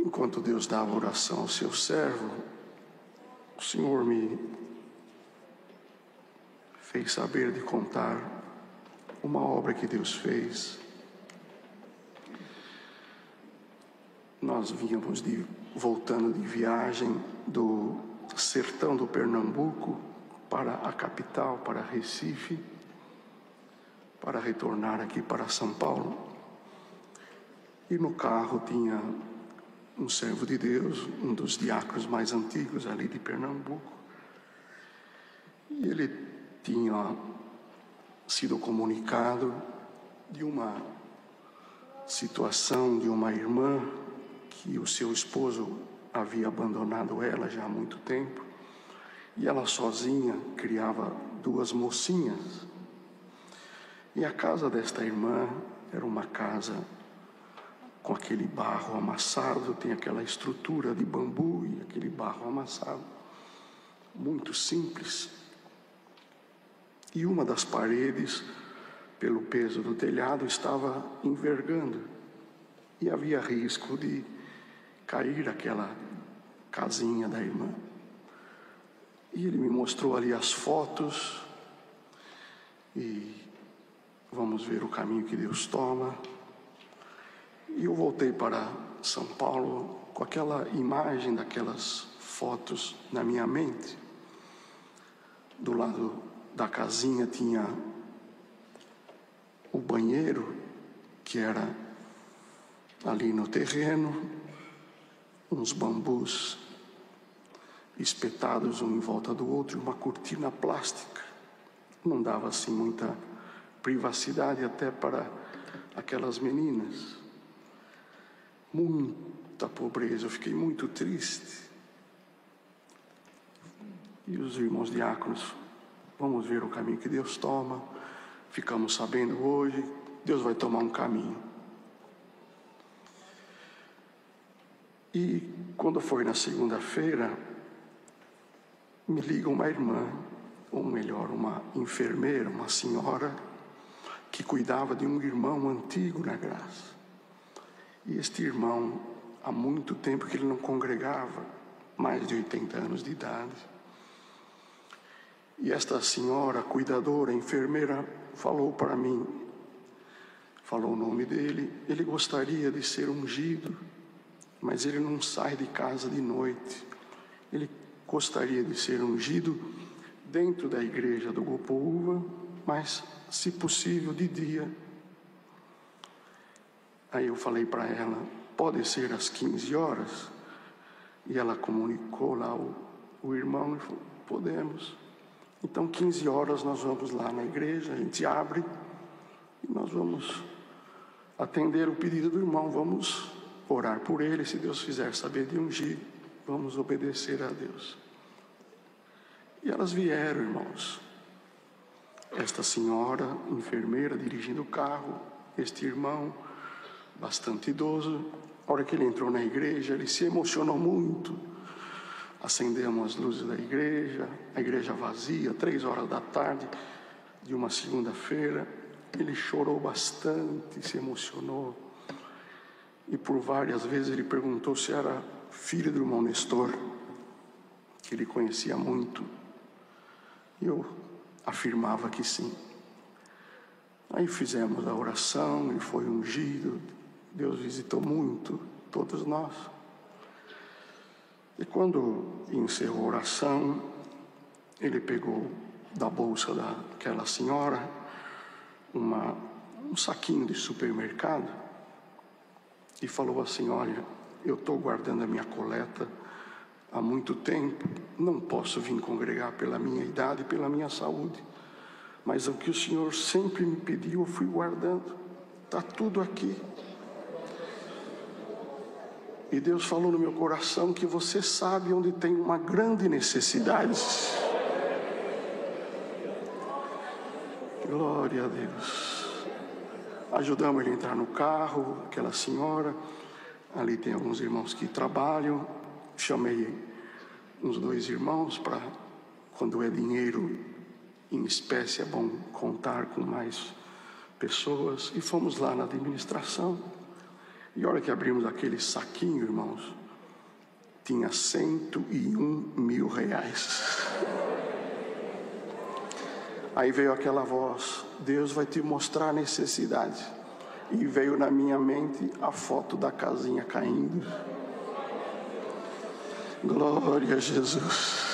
Enquanto Deus dava oração ao seu servo, o Senhor me fez saber de contar uma obra que Deus fez. Nós vínhamos voltando de viagem do sertão do Pernambuco para a capital, para Recife, para retornar aqui para São Paulo. E no carro tinha um servo de Deus, um dos diáconos mais antigos ali de Pernambuco. E ele tinha sido comunicado de uma situação de uma irmã que o seu esposo havia abandonado ela já há muito tempo, e ela sozinha criava 2 mocinhas. E a casa desta irmã era uma casa com aquele barro amassado, tem aquela estrutura de bambu e aquele barro amassado, muito simples. E uma das paredes, pelo peso do telhado, estava envergando, e havia risco de cair aquela casinha da irmã. E ele me mostrou ali as fotos, e vamos ver o caminho que Deus toma. E eu voltei para São Paulo com aquela imagem daquelas fotos na minha mente. Do lado da casinha tinha o banheiro, que era ali no terreno, uns bambus espetados um em volta do outro, e uma cortina plástica. Não dava assim muita privacidade até para aquelas meninas. Muita pobreza, eu fiquei muito triste. E os irmãos diáconos, vamos ver o caminho que Deus toma. Ficamos sabendo hoje, Deus vai tomar um caminho. E quando foi na segunda-feira, me liga uma irmã, ou melhor, uma enfermeira, uma senhora, que cuidava de um irmão antigo na graça. E este irmão, há muito tempo que ele não congregava, mais de 80 anos de idade. E esta senhora, cuidadora, enfermeira, falou para mim, falou o nome dele. Ele gostaria de ser ungido, mas ele não sai de casa de noite. Ele gostaria de ser ungido dentro da igreja do Gopoúva, mas, se possível, de dia. Aí eu falei para ela, pode ser às 15 horas? E ela comunicou lá o irmão e falou, podemos. Então, 15 horas nós vamos lá na igreja, a gente abre e nós vamos atender o pedido do irmão, vamos orar por ele, se Deus fizer saber de ungir, vamos obedecer a Deus. E elas vieram, irmãos. Esta senhora, enfermeira, dirigindo o carro, este irmão, bastante idoso. A hora que ele entrou na igreja, ele se emocionou muito. Acendemos as luzes da igreja, a igreja vazia, 3 horas da tarde de uma segunda-feira. Ele chorou bastante, se emocionou. E por várias vezes ele perguntou se era filho do irmão Nestor, que ele conhecia muito. E eu afirmava que sim. Aí fizemos a oração, ele foi ungido, Deus visitou muito todos nós. E quando encerrou a oração, ele pegou da bolsa daquela senhora um saquinho de supermercado e falou assim, olha, eu estou guardando a minha coleta há muito tempo, não posso vir congregar pela minha idade e pela minha saúde, mas o que o Senhor sempre me pediu, eu fui guardando, está tudo aqui. E Deus falou no meu coração que você sabe onde tem uma grande necessidade. Glória a Deus. Ajudamos ele a entrar no carro, aquela senhora. Ali tem alguns irmãos que trabalham. Chamei uns 2 irmãos para, quando é dinheiro em espécie, é bom contar com mais pessoas. E fomos lá na administração. E a hora que abrimos aquele saquinho, irmãos, tinha 101 mil reais. Aí veio aquela voz: Deus vai te mostrar a necessidade. E veio na minha mente a foto da casinha caindo. Glória a Jesus.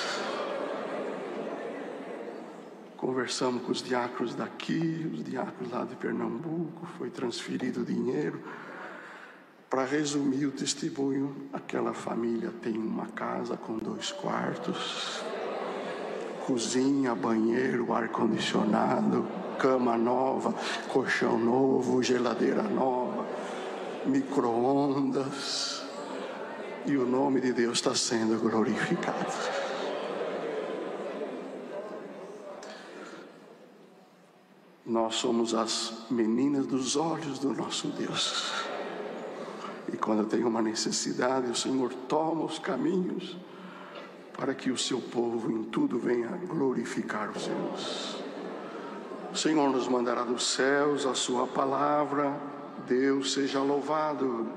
Conversamos com os diáconos daqui, os diáconos lá de Pernambuco, foi transferido o dinheiro. Para resumir o testemunho, aquela família tem uma casa com 2 quartos, cozinha, banheiro, ar-condicionado, cama nova, colchão novo, geladeira nova, micro-ondas, e o nome de Deus está sendo glorificado. Nós somos as meninas dos olhos do nosso Deus. E quando tem uma necessidade, o Senhor toma os caminhos para que o seu povo em tudo venha glorificar os seus. O Senhor nos mandará dos céus a sua palavra. Deus seja louvado.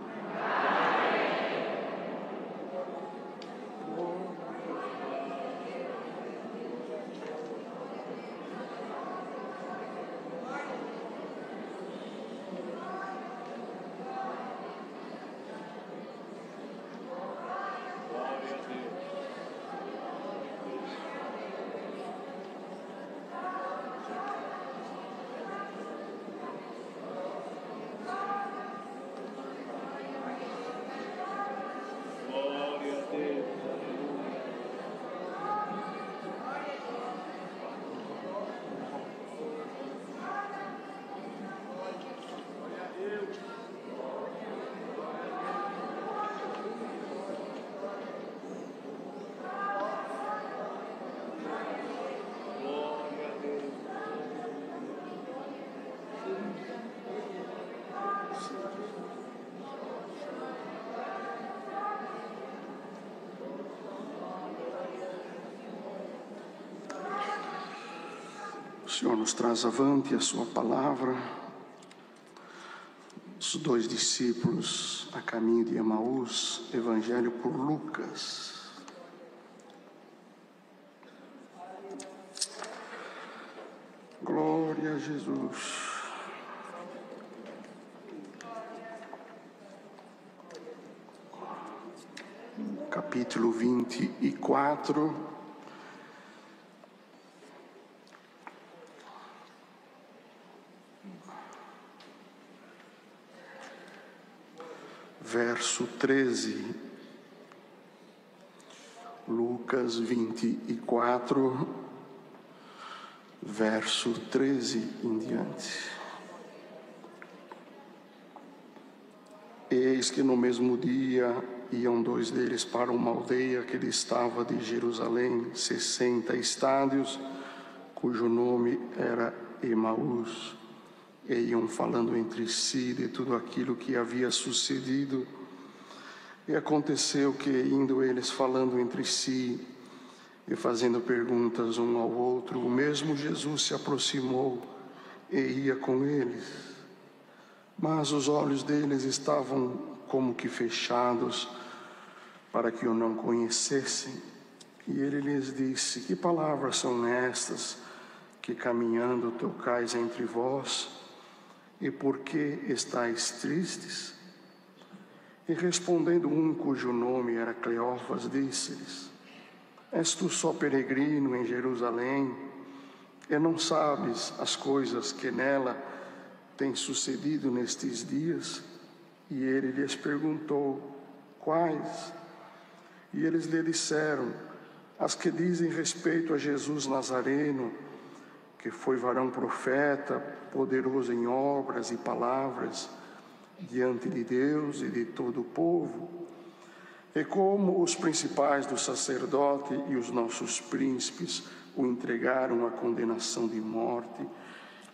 O Senhor nos traz avante a sua palavra. Os 2 discípulos a caminho de Emaús, Evangelho por Lucas. Glória a Jesus. Capítulo 24. Verso 13, Lucas 24, verso 13 em diante. Eis que no mesmo dia iam 2 deles para uma aldeia que distava de Jerusalém 60 estádios, cujo nome era Emaús. E iam falando entre si de tudo aquilo que havia sucedido. E aconteceu que, indo eles falando entre si e fazendo perguntas um ao outro, o mesmo Jesus se aproximou e ia com eles. Mas os olhos deles estavam como que fechados, para que o não conhecessem. E ele lhes disse: que palavras são estas que caminhando tocais entre vós? E por que estáis tristes? E respondendo um cujo nome era Cleófas, disse-lhes: és tu só peregrino em Jerusalém, e não sabes as coisas que nela têm sucedido nestes dias? E ele lhes perguntou: quais? E eles lhe disseram: as que dizem respeito a Jesus Nazareno, que foi varão profeta, poderoso em obras e palavras, diante de Deus e de todo o povo, e como os principais do sacerdote e os nossos príncipes o entregaram à condenação de morte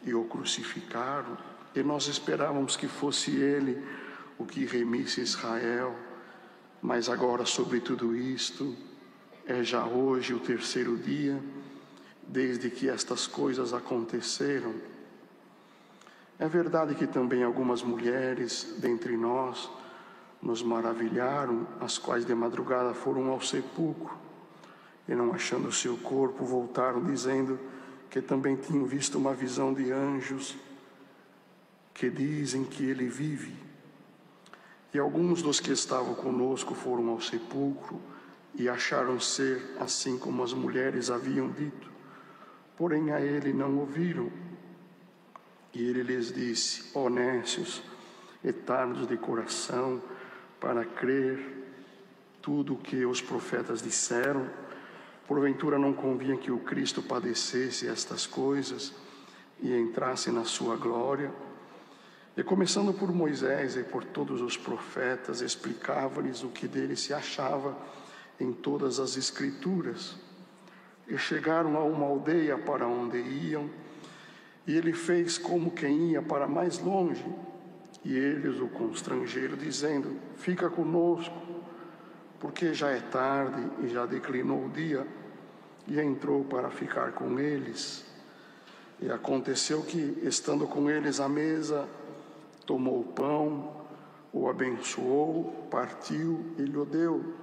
e o crucificaram, e nós esperávamos que fosse ele o que remisse Israel, mas agora sobre tudo isto, é já hoje o 3º dia, desde que estas coisas aconteceram. É verdade que também algumas mulheres dentre nós nos maravilharam, as quais de madrugada foram ao sepulcro e, não achando o seu corpo, voltaram dizendo que também tinham visto uma visão de anjos que dizem que ele vive. E alguns dos que estavam conosco foram ao sepulcro e acharam ser assim como as mulheres haviam dito, porém a ele não ouviram. E ele lhes disse: ó nécios e tardos de coração, para crer tudo o que os profetas disseram, porventura não convinha que o Cristo padecesse estas coisas e entrasse na sua glória? E começando por Moisés e por todos os profetas, explicava-lhes o que dele se achava em todas as Escrituras. E chegaram a uma aldeia para onde iam, e ele fez como quem ia para mais longe, e eles o constrangeram, dizendo: fica conosco, porque já é tarde e já declinou o dia. E entrou para ficar com eles. E aconteceu que, estando com eles à mesa, tomou o pão, o abençoou, partiu e lhe deu.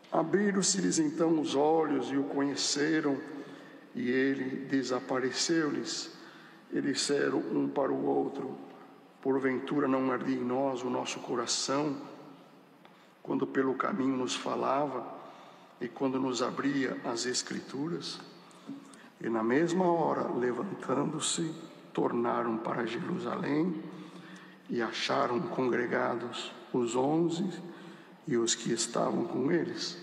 Abriram-se-lhes então os olhos e o conheceram, e ele desapareceu-lhes. E disseram um para o outro: porventura não ardia em nós o nosso coração, quando pelo caminho nos falava e quando nos abria as Escrituras? E na mesma hora, levantando-se, tornaram para Jerusalém e acharam congregados os 11 e os que estavam com eles,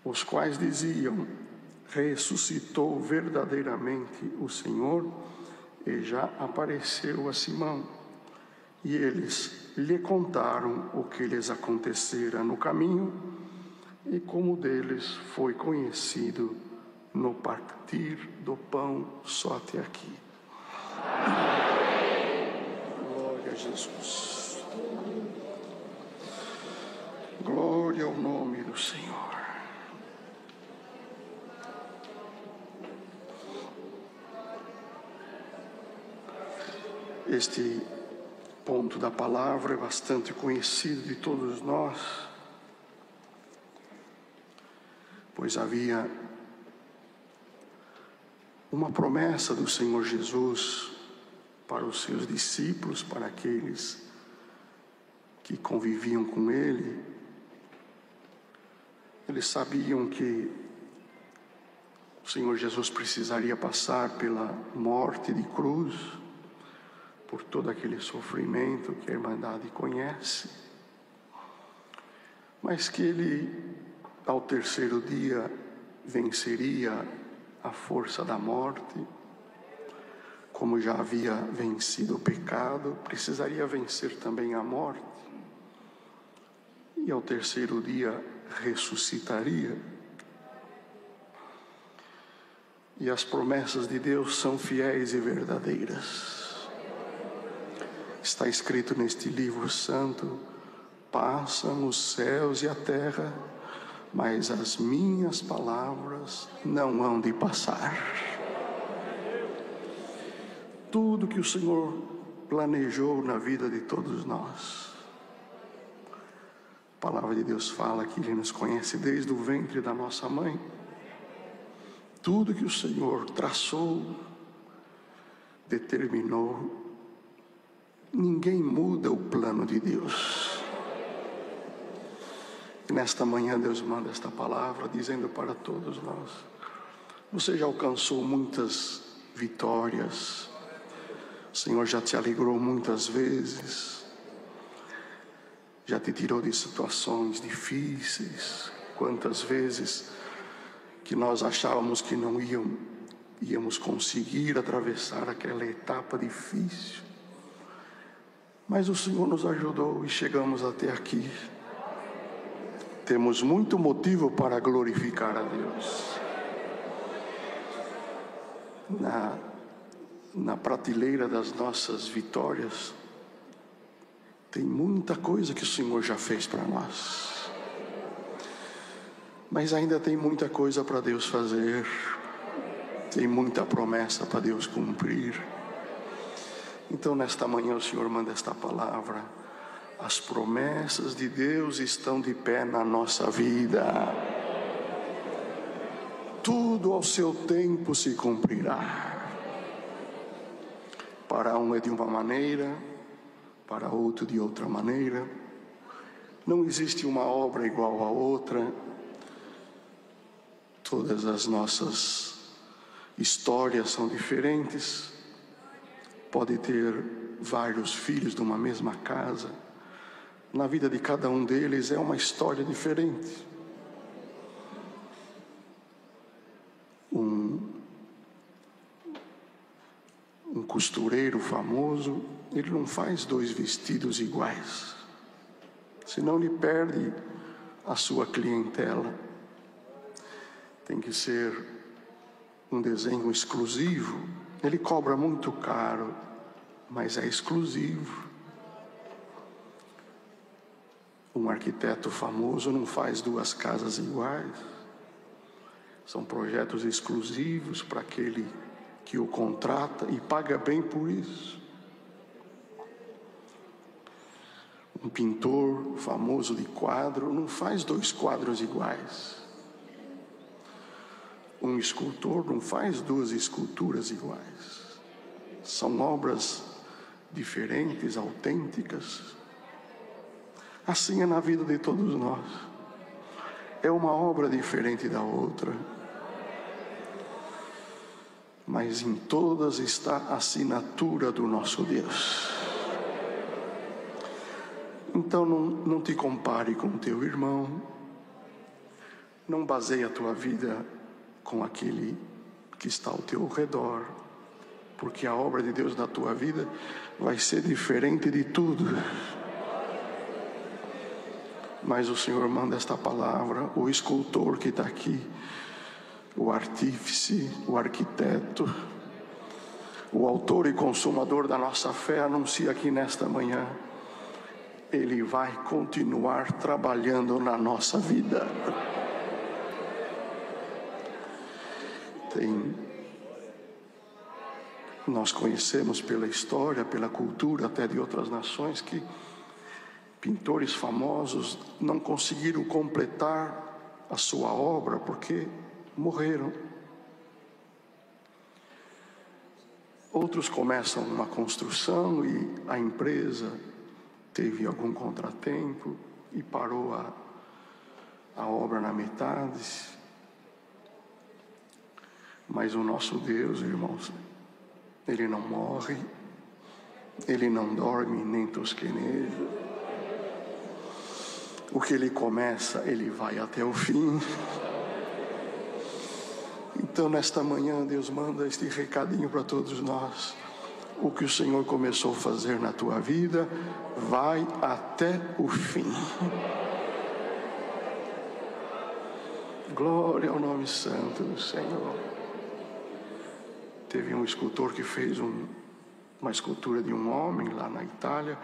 os quais diziam: ressuscitou verdadeiramente o Senhor e já apareceu a Simão. E eles lhe contaram o que lhes acontecera no caminho e como deles foi conhecido no partir do pão. Só até aqui. Glória a Jesus. Glória ao nome do Senhor. Este ponto da palavra é bastante conhecido de todos nós, pois havia uma promessa do Senhor Jesus para os seus discípulos, para aqueles que conviviam com Ele. Eles sabiam que o Senhor Jesus precisaria passar pela morte de cruz, por todo aquele sofrimento que a Irmandade conhece, mas que Ele, ao terceiro dia, venceria a força da morte, como já havia vencido o pecado, precisaria vencer também a morte, e ao terceiro dia ressuscitaria. E as promessas de Deus são fiéis e verdadeiras. Está escrito neste livro santo: passam os céus e a terra, mas as minhas palavras não hão de passar. Tudo que o Senhor planejou na vida de todos nós, a palavra de Deus fala que Ele nos conhece desde o ventre da nossa mãe. Tudo que o Senhor traçou, determinou, ninguém muda o plano de Deus. E nesta manhã Deus manda esta palavra dizendo para todos nós: você já alcançou muitas vitórias, o Senhor já te alegrou muitas vezes, já te tirou de situações difíceis. Quantas vezes que nós achávamos que não íamos conseguir atravessar aquela etapa difícil, mas o Senhor nos ajudou e chegamos até aqui. Temos muito motivo para glorificar a Deus. Na prateleira das nossas vitórias, tem muita coisa que o Senhor já fez para nós, mas ainda tem muita coisa para Deus fazer, tem muita promessa para Deus cumprir. Então, nesta manhã, o Senhor manda esta palavra: as promessas de Deus estão de pé na nossa vida. Tudo ao seu tempo se cumprirá. Para um é de uma maneira, para outro de outra maneira. Não existe uma obra igual a outra. Todas as nossas histórias são diferentes. Pode ter vários filhos de uma mesma casa. Na vida de cada um deles é uma história diferente. Um costureiro famoso, ele não faz 2 vestidos iguais, senão ele perde a sua clientela. Tem que ser um desenho exclusivo. Ele cobra muito caro, mas é exclusivo. Um arquiteto famoso não faz 2 casas iguais. São projetos exclusivos para aquele que o contrata e paga bem por isso. Um pintor famoso de quadro não faz 2 quadros iguais. Um escultor não faz 2 esculturas iguais. São obras diferentes, autênticas. Assim é na vida de todos nós. É uma obra diferente da outra. Mas em todas está a assinatura do nosso Deus. Então não te compare com o teu irmão. Não baseie a tua vida com aquele que está ao teu redor. Porque a obra de Deus na tua vida vai ser diferente de tudo. Mas o Senhor manda esta palavra: o escultor que está aqui, o artífice, o arquiteto, o autor e consumador da nossa fé, anuncia aqui nesta manhã: Ele vai continuar trabalhando na nossa vida. Nós conhecemos pela história, pela cultura até de outras nações, que pintores famosos não conseguiram completar a sua obra porque morreram. Outros começam uma construção e a empresa teve algum contratempo e parou a obra na metade. Mas o nosso Deus, irmãos, Ele não morre, Ele não dorme nem tosqueneja. O que Ele começa, Ele vai até o fim. Então, nesta manhã, Deus manda este recadinho para todos nós: o que o Senhor começou a fazer na tua vida, vai até o fim. Glória ao nome santo do Senhor. Teve um escultor que fez uma escultura de um homem lá na Itália.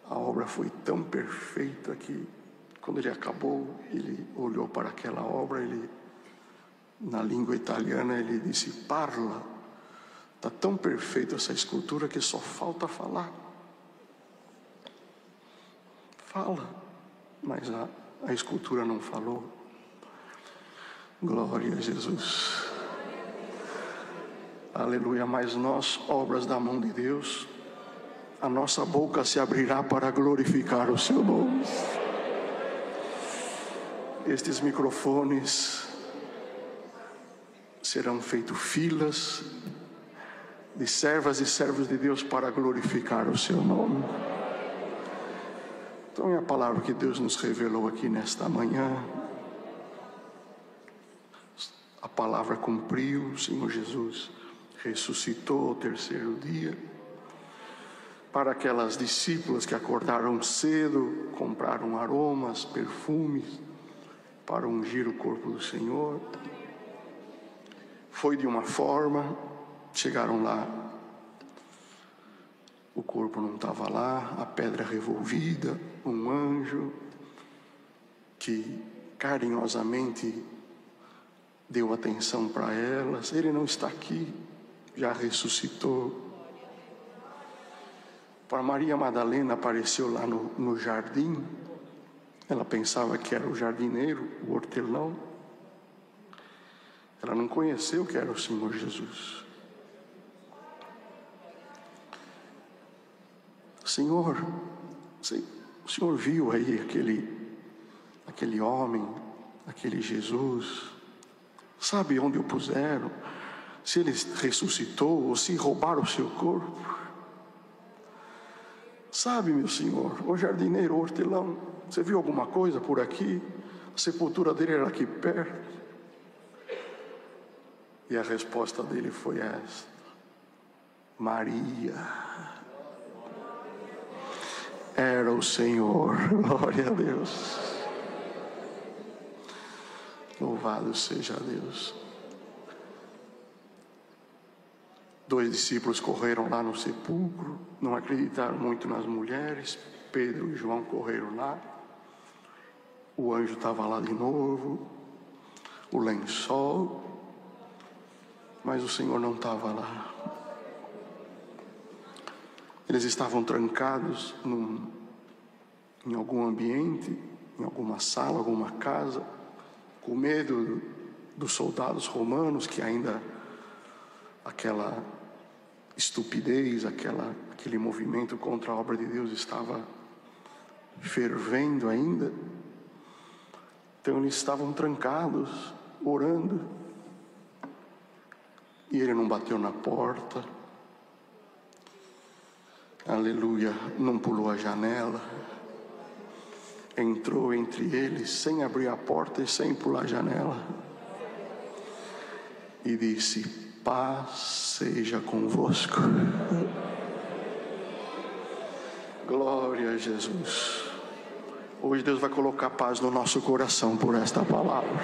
A obra foi tão perfeita que, quando ele acabou, ele olhou para aquela obra, na língua italiana, ele disse: parla. Está tão perfeita essa escultura que só falta falar. Fala, mas a escultura não falou. Glória a Jesus. Aleluia. Mas nós, obras da mão de Deus, a nossa boca se abrirá para glorificar o seu nome. Estes microfones serão feitos filas de servas e servos de Deus para glorificar o seu nome. Então é a palavra que Deus nos revelou aqui nesta manhã. A palavra cumpriu, o Senhor Jesus ressuscitou ao 3º dia. Para aquelas discípulas que acordaram cedo, compraram aromas, perfumes, para ungir o corpo do Senhor. Foi de uma forma, chegaram lá, o corpo não estava lá, a pedra revolvida, um anjo que carinhosamente deu atenção para elas. Ele não está aqui, já ressuscitou. Para Maria Madalena apareceu lá no jardim. Ela pensava que era o jardineiro, o hortelão. Ela não conheceu que era o Senhor Jesus. Senhor, o Senhor viu aí aquele homem, aquele Jesus? Sabe onde o puseram? Se ele ressuscitou ou se roubaram o seu corpo? Sabe, meu Senhor, o jardineiro, o hortelão, você viu alguma coisa por aqui? A sepultura dele era aqui perto. E a resposta dele foi esta: Maria. Era o Senhor. Glória a Deus. Louvado seja Deus. 2 discípulos correram lá no sepulcro, não acreditaram muito nas mulheres. Pedro e João correram lá. O anjo estava lá de novo, o lençol, mas o Senhor não estava lá. Eles estavam trancados em algum ambiente, em alguma sala, alguma casa, com medo dos soldados romanos, que ainda aquela estupidez, aquele movimento contra a obra de Deus estava fervendo ainda. Então eles estavam trancados, orando. E ele não bateu na porta. Aleluia, não pulou a janela. Entrou entre eles sem abrir a porta e sem pular a janela. E disse: paz seja convosco. Glória a Jesus. Hoje Deus vai colocar paz no nosso coração por esta palavra.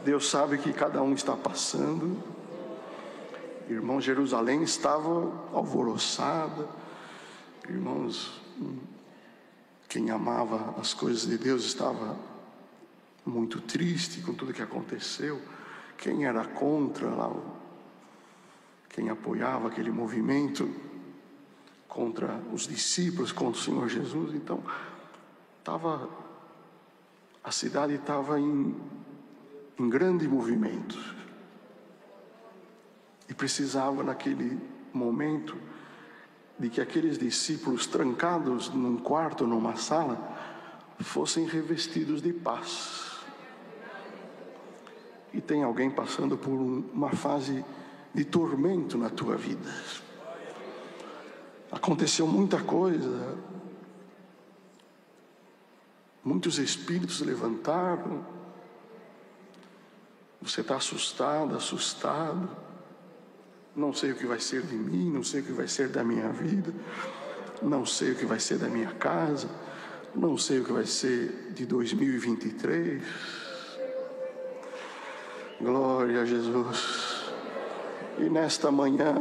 Deus sabe que cada um está passando. Irmão, Jerusalém estava alvoroçada. Irmãos, quem amava as coisas de Deus estava muito triste com tudo que aconteceu. Quem era contra lá, quem apoiava aquele movimento contra os discípulos, contra o Senhor Jesus. Então, a cidade estava em grande movimento. E precisava naquele momento de que aqueles discípulos trancados num quarto, numa sala, fossem revestidos de paz. E tem alguém passando por uma fase de tormento na tua vida. Aconteceu muita coisa. Muitos espíritos levantaram. Você está assustado. Não sei o que vai ser de mim, não sei o que vai ser da minha vida, não sei o que vai ser da minha casa, não sei o que vai ser de 2023. Glória a Jesus. E nesta manhã,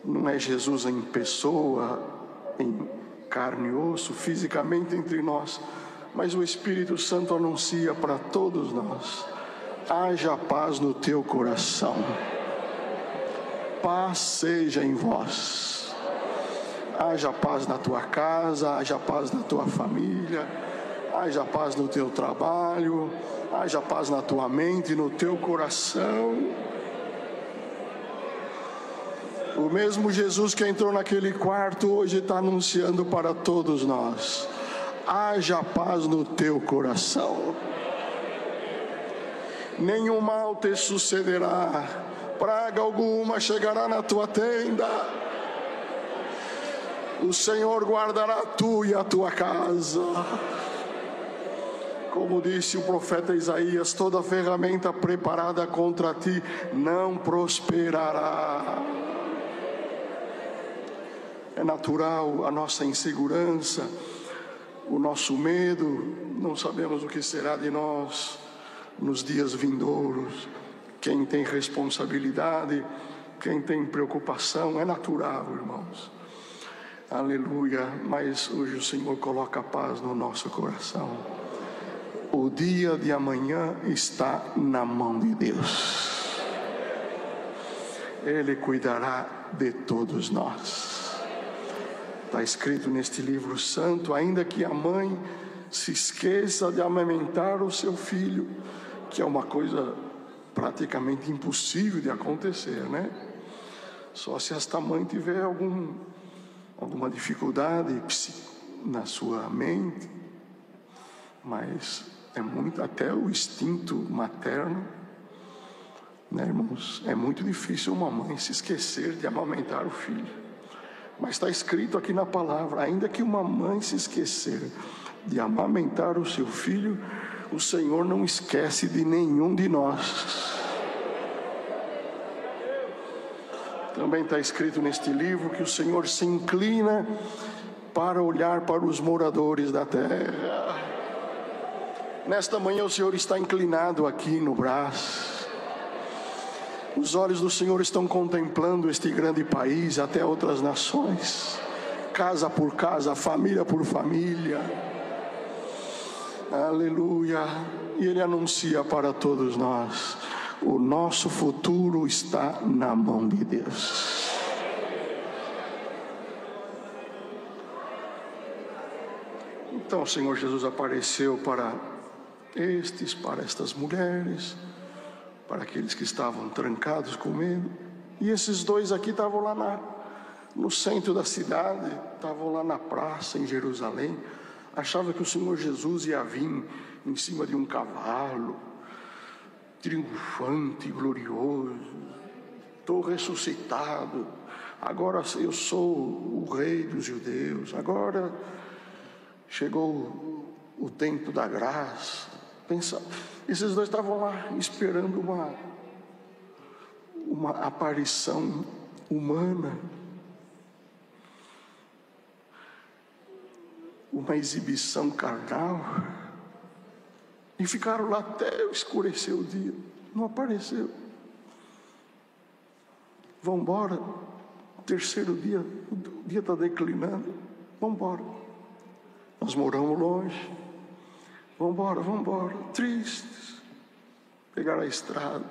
não é Jesus em pessoa, em carne e osso, fisicamente entre nós, mas o Espírito Santo anuncia para todos nós: haja paz no teu coração. Paz seja em vós. Haja paz na tua casa, haja paz na tua família, haja paz no teu trabalho, haja paz na tua mente, no teu coração. O mesmo Jesus que entrou naquele quarto hoje está anunciando para todos nós: haja paz no teu coração. Nenhum mal te sucederá, praga alguma chegará na tua tenda. O Senhor guardará tu e a tua casa. Como disse o profeta Isaías: toda ferramenta preparada contra ti não prosperará. É natural a nossa insegurança, o nosso medo. Não sabemos o que será de nós nos dias vindouros. Quem tem responsabilidade, quem tem preocupação, é natural, irmãos. Aleluia. Mas hoje o Senhor coloca paz no nosso coração. O dia de amanhã está na mão de Deus. Ele cuidará de todos nós. Está escrito neste livro santo: ainda que a mãe se esqueça de amamentar o seu filho, que é uma coisa praticamente impossível de acontecer, né? Só se esta mãe tiver alguma dificuldade na sua mente, mas é muito, até o instinto materno, né, irmãos? É muito difícil uma mãe se esquecer de amamentar o filho. Mas está escrito aqui na palavra: ainda que uma mãe se esquecer de amamentar o seu filho, o Senhor não esquece de nenhum de nós. Também está escrito neste livro que o Senhor se inclina para olhar para os moradores da terra. Nesta manhã o Senhor está inclinado aqui no Brás. Os olhos do Senhor estão contemplando este grande país, até outras nações, casa por casa, família por família. Aleluia. E Ele anuncia para todos nós: o nosso futuro está na mão de Deus. Então o Senhor Jesus apareceu para estas mulheres, para aqueles que estavam trancados com medo. E esses dois aqui estavam lá no centro da cidade, estavam lá na praça em Jerusalém. Achavam que o Senhor Jesus ia vir em cima de um cavalo, triunfante, glorioso. Estou ressuscitado, agora eu sou o rei dos judeus, agora chegou o tempo da graça. Pensa, esses dois estavam lá esperando uma aparição humana, uma exibição carnal, e ficaram lá até escurecer o dia. Não apareceu. Vamos embora. Terceiro dia, o dia está declinando. Vamos embora. Nós moramos longe. Vamos embora. Tristes. Pegaram a estrada,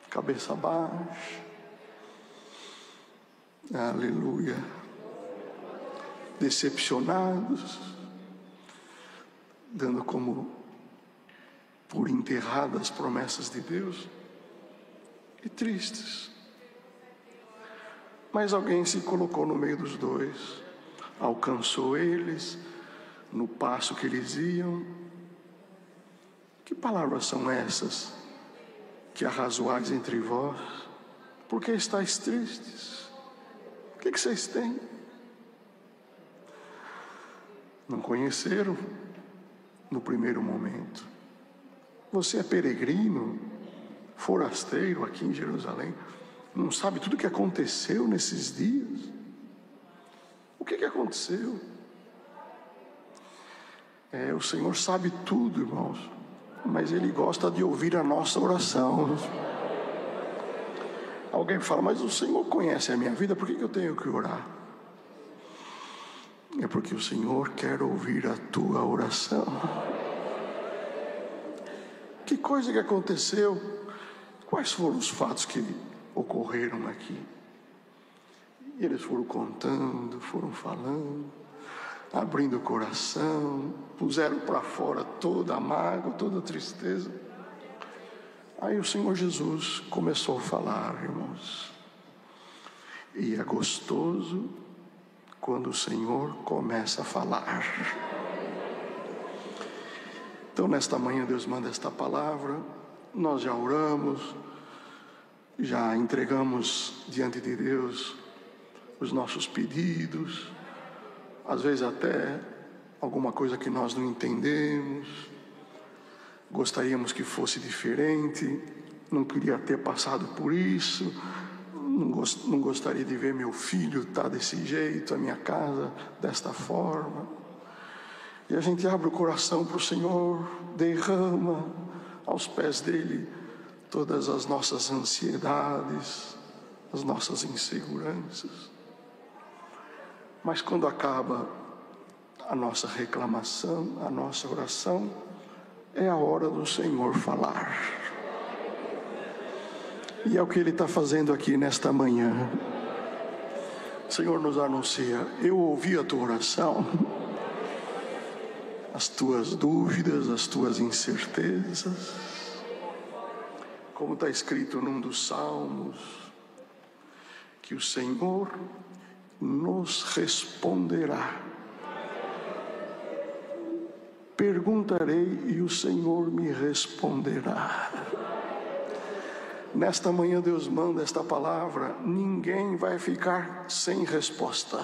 cabeça baixa. Aleluia. Decepcionados, dando como por enterradas as promessas de Deus, e tristes. Mas alguém se colocou no meio dos dois, alcançou eles no passo que eles iam. Que palavras são essas que arrazoais entre vós? Por que estáis tristes? O que vocês têm? Não conheceram no primeiro momento. Você é peregrino, forasteiro aqui em Jerusalém, não sabe tudo o que aconteceu nesses dias? O que aconteceu? O Senhor sabe tudo, irmãos, mas Ele gosta de ouvir a nossa oração. Alguém fala: mas o Senhor conhece a minha vida, por que eu tenho que orar? É porque o Senhor quer ouvir a tua oração. Que coisa que aconteceu? Quais foram os fatos que ocorreram aqui? E eles foram contando, foram falando, abrindo o coração, puseram para fora toda a mágoa, toda a tristeza. Aí o Senhor Jesus começou a falar, irmãos. E é gostoso quando o Senhor começa a falar. Então nesta manhã Deus manda esta palavra. Nós já oramos, já entregamos diante de Deus os nossos pedidos, às vezes até alguma coisa que nós não entendemos, gostaríamos que fosse diferente, não queria ter passado por isso, não gostaria de ver meu filho estar desse jeito, a minha casa desta forma. E a gente abre o coração para o Senhor, derrama aos pés dele todas as nossas ansiedades, as nossas inseguranças. Mas quando acaba a nossa reclamação, a nossa oração, é a hora do Senhor falar. E é o que Ele está fazendo aqui nesta manhã. O Senhor nos anuncia: eu ouvi a tua oração, as tuas dúvidas, as tuas incertezas. Como está escrito num dos salmos, que o Senhor nos responderá. Perguntarei e o Senhor me responderá. Nesta manhã Deus manda esta palavra: ninguém vai ficar sem resposta.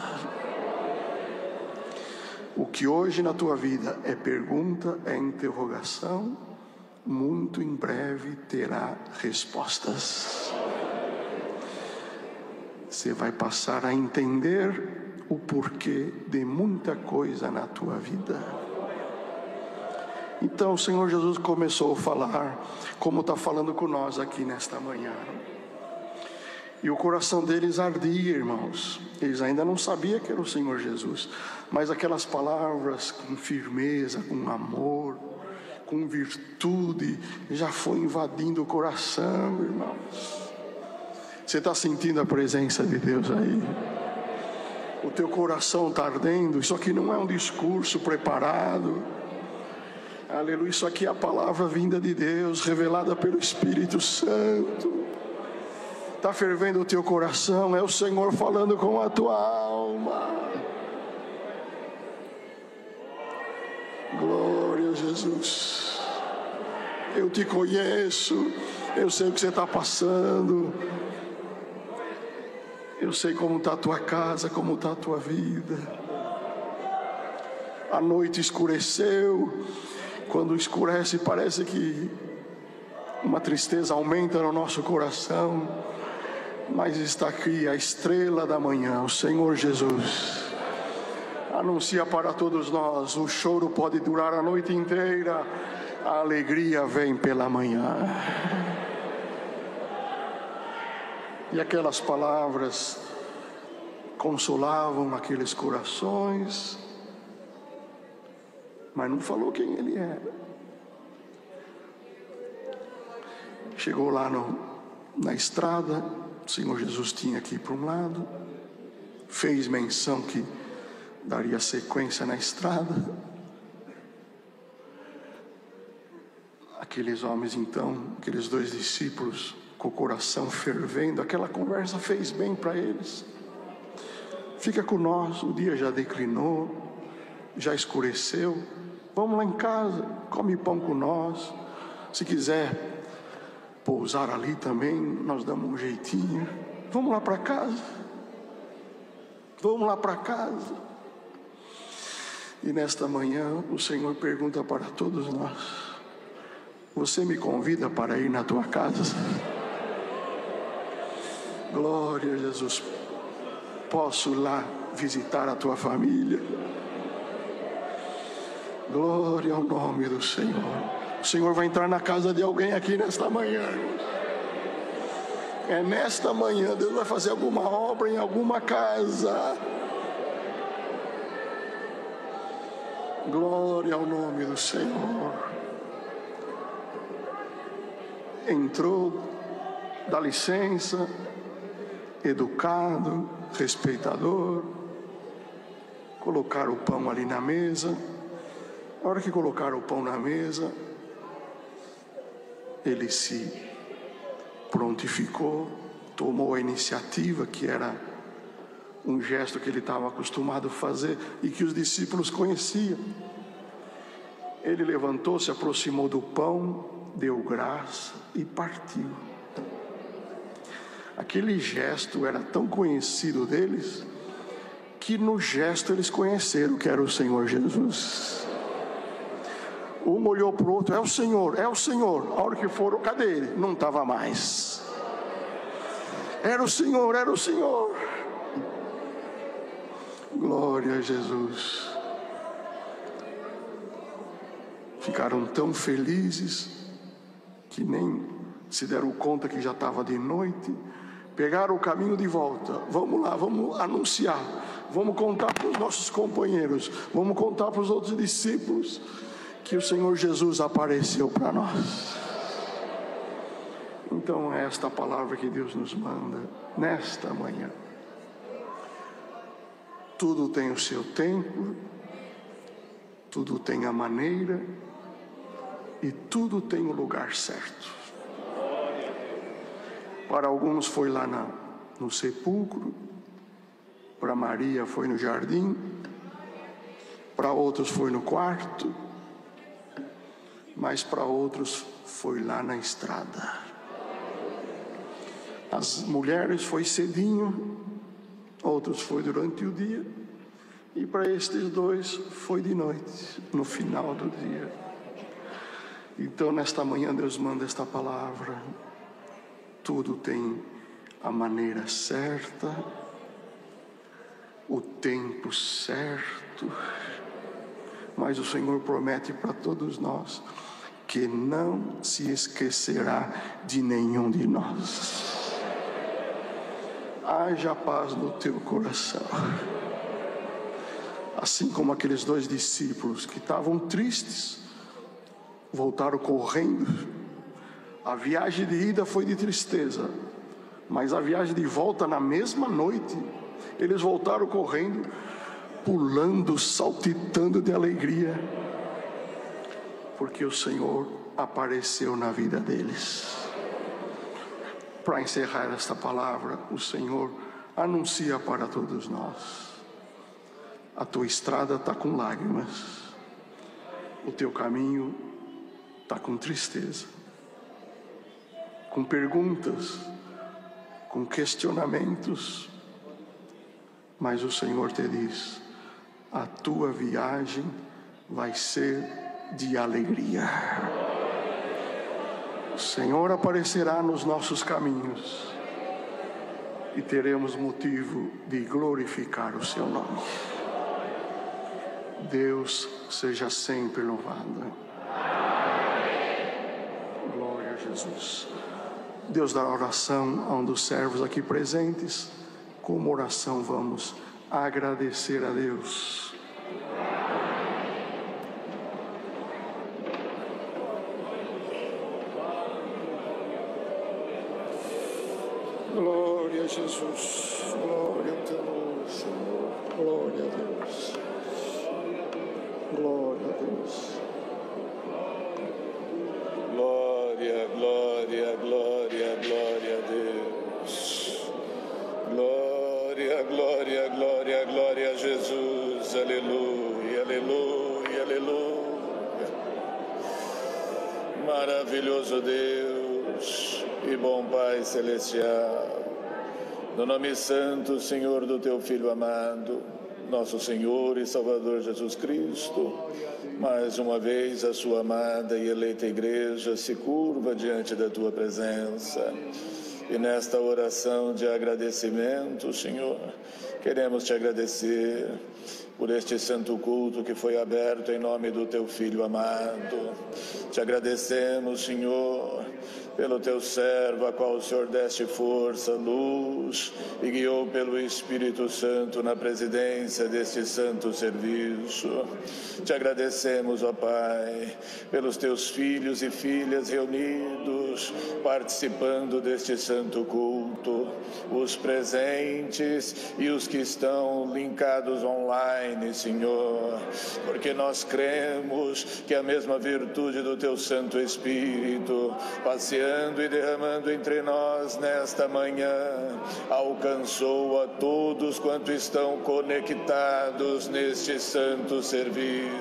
O que hoje na tua vida é pergunta, é interrogação, muito em breve terá respostas. Você vai passar a entender o porquê de muita coisa na tua vida. Então o Senhor Jesus começou a falar, como está falando com nós aqui nesta manhã. E o coração deles ardia, irmãos. Eles ainda não sabiam que era o Senhor Jesus. Mas aquelas palavras com firmeza, com amor, com virtude, já foi invadindo o coração, irmãos. Você está sentindo a presença de Deus aí? O teu coração está ardendo. Isso aqui não é um discurso preparado. Aleluia, isso aqui é a palavra vinda de Deus, revelada pelo Espírito Santo. Está fervendo o teu coração, é o Senhor falando com a tua alma. Glória a Jesus. Eu te conheço, eu sei o que você está passando. Eu sei como está a tua casa, como está a tua vida. A noite escureceu. Quando escurece, parece que uma tristeza aumenta no nosso coração. Mas está aqui a estrela da manhã, o Senhor Jesus. Anuncia para todos nós: o choro pode durar a noite inteira, a alegria vem pela manhã. E aquelas palavras consolavam aqueles corações, mas não falou quem ele era. Chegou lá na estrada, o Senhor Jesus tinha que ir para um lado, fez menção que daria sequência na estrada. Aqueles homens então, aqueles 2 discípulos, com o coração fervendo, aquela conversa fez bem para eles. Fica com nós, o dia já declinou, já escureceu, vamos lá em casa, come pão com nós. Se quiser pousar ali também, nós damos um jeitinho. Vamos lá para casa. Vamos lá para casa. E nesta manhã o Senhor pergunta para todos nós: você me convida para ir na tua casa? Glória a Jesus. Posso lá visitar a tua família? Glória ao nome do Senhor. O Senhor vai entrar na casa de alguém aqui nesta manhã. É nesta manhã, Deus vai fazer alguma obra em alguma casa. Glória ao nome do Senhor. Entrou, dá licença, educado, respeitador, colocar o pão ali na mesa. A hora que colocaram o pão na mesa, ele se prontificou, tomou a iniciativa, que era um gesto que ele estava acostumado a fazer e que os discípulos conheciam. Ele levantou, se aproximou do pão, deu graça e partiu. Aquele gesto era tão conhecido deles, que no gesto eles conheceram que era o Senhor Jesus. Um olhou para o outro: é o Senhor, é o Senhor. A hora que foram, cadê ele? Não estava mais. Era o Senhor, era o Senhor. Glória a Jesus. Ficaram tão felizes que nem se deram conta que já estava de noite. Pegaram o caminho de volta. Vamos lá, vamos anunciar, vamos contar para os nossos companheiros, vamos contar para os outros discípulos que o Senhor Jesus apareceu para nós. Então é esta palavra que Deus nos manda nesta manhã. Tudo tem o seu tempo, tudo tem a maneira e tudo tem o lugar certo. Para alguns foi lá no sepulcro, para Maria foi no jardim, para outros foi no quarto, mas para outros foi lá na estrada. As mulheres foi cedinho, outros foi durante o dia, e para estes dois foi de noite, no final do dia. Então nesta manhã Deus manda esta palavra. Tudo tem a maneira certa, o tempo certo, mas o Senhor promete para todos nós que não se esquecerá de nenhum de nós. Haja paz no teu coração. Assim como aqueles dois discípulos que estavam tristes, voltaram correndo. A viagem de ida foi de tristeza, mas a viagem de volta, na mesma noite, eles voltaram correndo, pulando, saltitando de alegria, porque o Senhor apareceu na vida deles. Para encerrar esta palavra, o Senhor anuncia para todos nós: a tua estrada está com lágrimas, o teu caminho está com tristeza, com perguntas, com questionamentos, mas o Senhor te diz: a tua viagem vai ser de alegria. O Senhor aparecerá nos nossos caminhos e teremos motivo de glorificar o seu nome. Deus seja sempre louvado. Glória a Jesus. Deus dará oração a um dos servos aqui presentes. Como oração vamos agradecer a Deus. Glória a Jesus, glória a teu nome, Senhor, glória a Deus, glória a Deus. Glória, glória, glória, glória a Deus. Glória, glória, glória, glória a Jesus, aleluia, aleluia, aleluia. Maravilhoso Deus e bom Pai Celestial, no nome santo, Senhor, do Teu Filho amado, nosso Senhor e Salvador Jesus Cristo, mais uma vez a Sua amada e eleita Igreja se curva diante da Tua presença. E nesta oração de agradecimento, Senhor, queremos Te agradecer por este santo culto que foi aberto em nome do Teu Filho amado. Te agradecemos, Senhor, pelo Teu servo, a qual o Senhor deste força, luz e guiou pelo Espírito Santo na presidência deste santo serviço. Te agradecemos, ó Pai, pelos Teus filhos e filhas reunidos, participando deste santo culto, os presentes e os que estão linkados online, Senhor, porque nós cremos que a mesma virtude do Teu Santo Espírito, passeando e derramando entre nós nesta manhã, alcançou a todos quanto estão conectados neste santo serviço.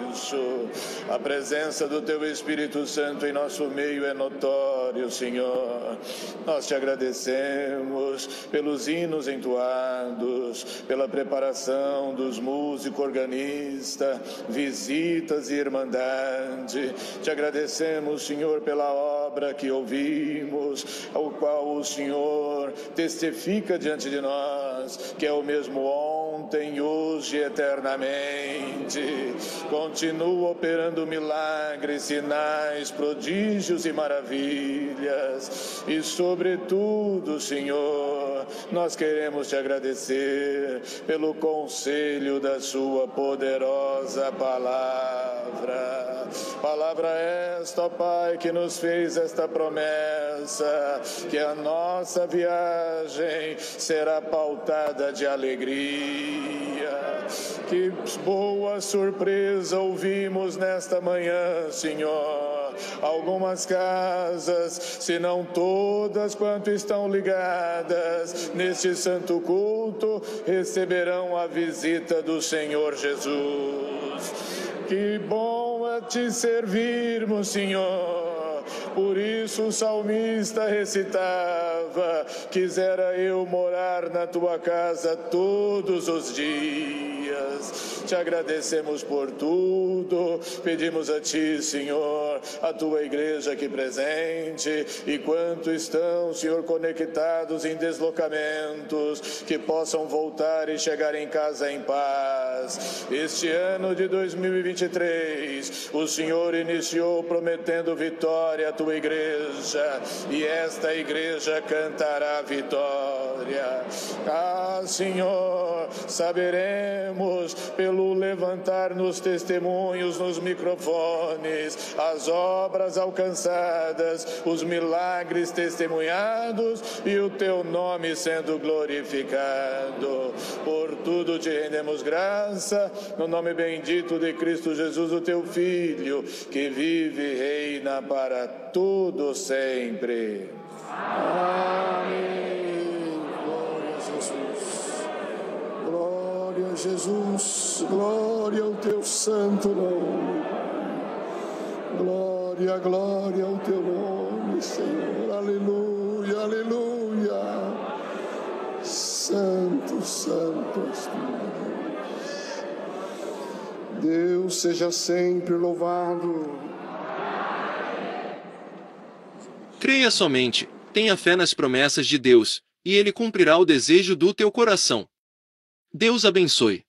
A presença do Teu Espírito Santo em nosso meio é notório, Senhor. Nós Te agradecemos pelos hinos entoados, pela preparação dos músicos, organistas, visitas e irmandade. Te agradecemos, Senhor, pela obra que ouvimos, ao qual o Senhor testifica diante de nós, que é o mesmo ontem, hoje e eternamente. Continua operando milagres, sinais, prodígios e maravilhas. E sobretudo, Senhor, nós queremos te agradecer pelo conselho da sua poderosa palavra. Palavra esta, ó Pai, que nos fez esta promessa, que a nossa viagem será pautada de alegria. Que boa surpresa ouvimos nesta manhã, Senhor. Algumas casas, se não todas quanto estão ligadas neste santo culto, receberão a visita do Senhor Jesus. Que bom é te servirmos, Senhor. Por isso o salmista recitava: quisera eu morar na tua casa todos os dias. Te agradecemos por tudo, pedimos a ti, Senhor, a tua igreja aqui presente, e quanto estão, Senhor, conectados em deslocamentos, que possam voltar e chegar em casa em paz. Este ano de 2023, o Senhor iniciou prometendo vitória à tua igreja, e esta igreja cantará vitória. Ah, Senhor, saberemos pelo levantar nos testemunhos, nos microfones, as obras alcançadas, os milagres testemunhados e o teu nome sendo glorificado. Por tudo te rendemos graça, no nome bendito de Cristo Jesus, o teu Filho, que vive e reina para tudo sempre. Amém. Glória a Jesus. Glória a Jesus. Glória ao teu santo nome. Glória, glória ao teu nome, Senhor. Aleluia, aleluia. Santo, santo és tu, Deus. Deus seja sempre louvado. Creia somente, tenha fé nas promessas de Deus, e Ele cumprirá o desejo do teu coração. Deus abençoe.